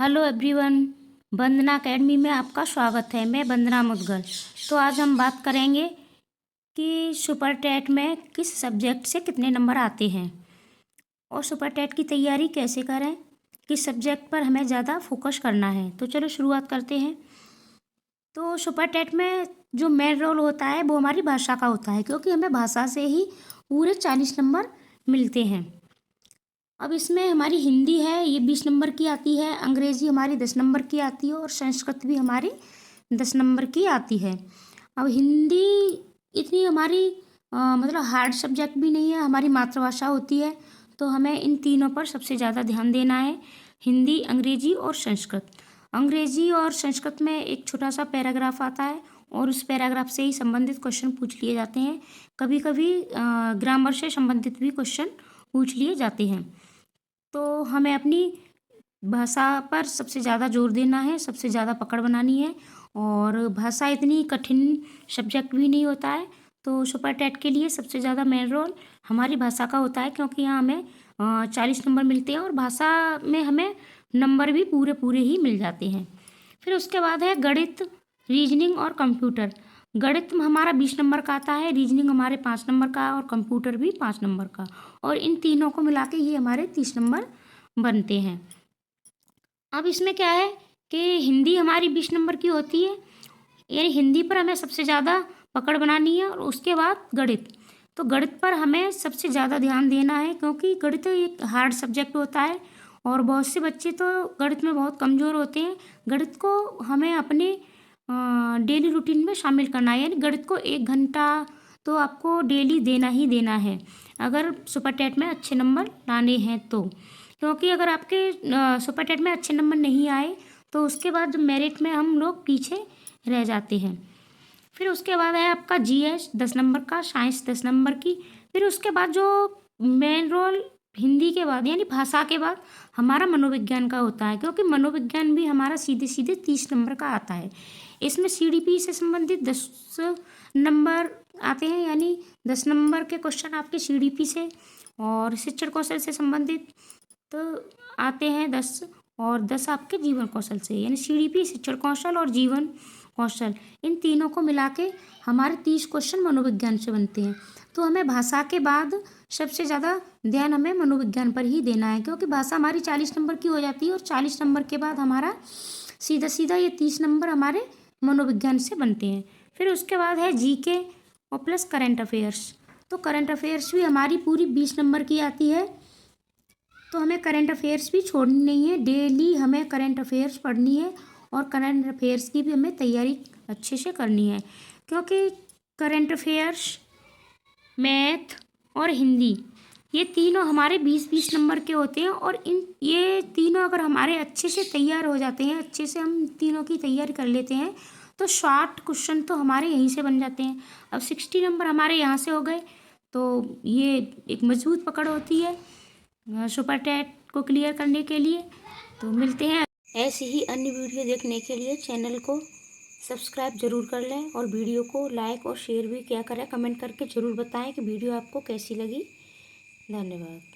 Hello everyone, वंदना academy में आपका स्वागत है। मैं वंदना मुदगल। तो आज हम बात करेंगे कि सुपर टेट में किस सब्जेक्ट से कितने नंबर आते हैं और सुपर टेट की तैयारी कैसे करें, किस सब्जेक्ट पर हमें ज़्यादा फोकस करना है। तो चलो शुरुआत करते हैं। तो सुपर टेट में जो मेन रोल होता है वो हमारी भाषा का होता है, क्योंकि हमें भाषा से ही पूरे 40 नंबर मिलते हैं। अब इसमें हमारी हिंदी है, ये 20 नंबर की आती है, अंग्रेज़ी हमारी 10 नंबर की आती है और संस्कृत भी हमारी 10 नंबर की आती है। अब हिंदी इतनी हमारी मतलब हार्ड सब्जेक्ट भी नहीं है, हमारी मातृभाषा होती है, तो हमें इन तीनों पर सबसे ज़्यादा ध्यान देना है, हिंदी, अंग्रेज़ी और संस्कृत। अंग्रेज़ी और संस्कृत में एक छोटा सा पैराग्राफ आता है और उस पैराग्राफ से ही संबंधित क्वेश्चन पूछ लिए जाते हैं। कभी कभी ग्रामर से संबंधित भी क्वेश्चन पूछ लिए जाते हैं। तो हमें अपनी भाषा पर सबसे ज़्यादा जोर देना है, सबसे ज़्यादा पकड़ बनानी है। और भाषा इतनी कठिन सब्जेक्ट भी नहीं होता है, तो सुपर टेट के लिए सबसे ज़्यादा मेन रोल हमारी भाषा का होता है, क्योंकि यहाँ हमें 40 नंबर मिलते हैं और भाषा में हमें नंबर भी पूरे पूरे ही मिल जाते हैं। फिर उसके बाद है गणित, रीजनिंग और कंप्यूटर। गणित में हमारा 20 नंबर का आता है, रीजनिंग हमारे 5 नंबर का और कंप्यूटर भी 5 नंबर का, और इन तीनों को मिला के ये हमारे 30 नंबर बनते हैं। अब इसमें क्या है कि हिंदी हमारी 20 नंबर की होती है, यानी हिंदी पर हमें सबसे ज़्यादा पकड़ बनानी है। और उसके बाद गणित, तो गणित पर हमें सबसे ज़्यादा ध्यान देना है, क्योंकि गणित एक हार्ड सब्जेक्ट होता है और बहुत से बच्चे तो गणित में बहुत कमज़ोर होते हैं। गणित को हमें अपने डेली रूटीन में शामिल करना है, यानी गणित को 1 घंटा तो आपको डेली देना ही देना है, अगर सुपर टेट में अच्छे नंबर लाने हैं तो। क्योंकि अगर आपके सुपर टेट में अच्छे नंबर नहीं आए तो उसके बाद मेरिट में हम लोग पीछे रह जाते हैं। फिर उसके बाद है आपका जीएस 10 नंबर का, साइंस 10 नंबर की। फिर उसके बाद जो मेन रोल हिंदी के बाद यानी भाषा के बाद हमारा मनोविज्ञान का होता है, क्योंकि मनोविज्ञान भी हमारा सीधे सीधे 30 नंबर का आता है। इसमें सीडीपी से संबंधित 10 नंबर आते हैं, यानी 10 नंबर के क्वेश्चन आपके सीडीपी से और शिक्षण कौशल से संबंधित तो आते हैं 10, और 10 आपके जीवन कौशल से, यानी सीडीपी, शिक्षण कौशल और जीवन कौशल, इन तीनों को मिला के हमारे 30 क्वेश्चन मनोविज्ञान से बनते हैं। तो हमें भाषा के बाद सबसे ज़्यादा ध्यान हमें मनोविज्ञान पर ही देना है, क्योंकि भाषा हमारी 40 नंबर की हो जाती है और 40 नंबर के बाद हमारा सीधा सीधा ये 30 नंबर हमारे मनोविज्ञान से बनते हैं। फिर उसके बाद है जीके और प्लस करंट अफेयर्स। तो करंट अफेयर्स भी हमारी पूरी 20 नंबर की आती है, तो हमें करंट अफेयर्स भी छोड़नी नहीं है, डेली हमें करंट अफेयर्स पढ़नी है और करंट अफेयर्स की भी हमें तैयारी अच्छे से करनी है। क्योंकि करंट अफेयर्स, मैथ और हिंदी, ये तीनों हमारे 20-20 नंबर के होते हैं, और ये तीनों अगर हमारे अच्छे से तैयार हो जाते हैं, अच्छे से हम तीनों की तैयारी कर लेते हैं, तो 60 क्वेश्चन तो हमारे यहीं से बन जाते हैं। अब 60 नंबर हमारे यहाँ से हो गए, तो ये एक मजबूत पकड़ होती है सुपर टेट को क्लियर करने के लिए। तो मिलते हैं ऐसी ही अन्य वीडियो देखने के लिए। चैनल को सब्सक्राइब जरूर कर लें और वीडियो को लाइक और शेयर भी किया करें। कमेंट करके ज़रूर बताएं कि वीडियो आपको कैसी लगी। धन्यवाद।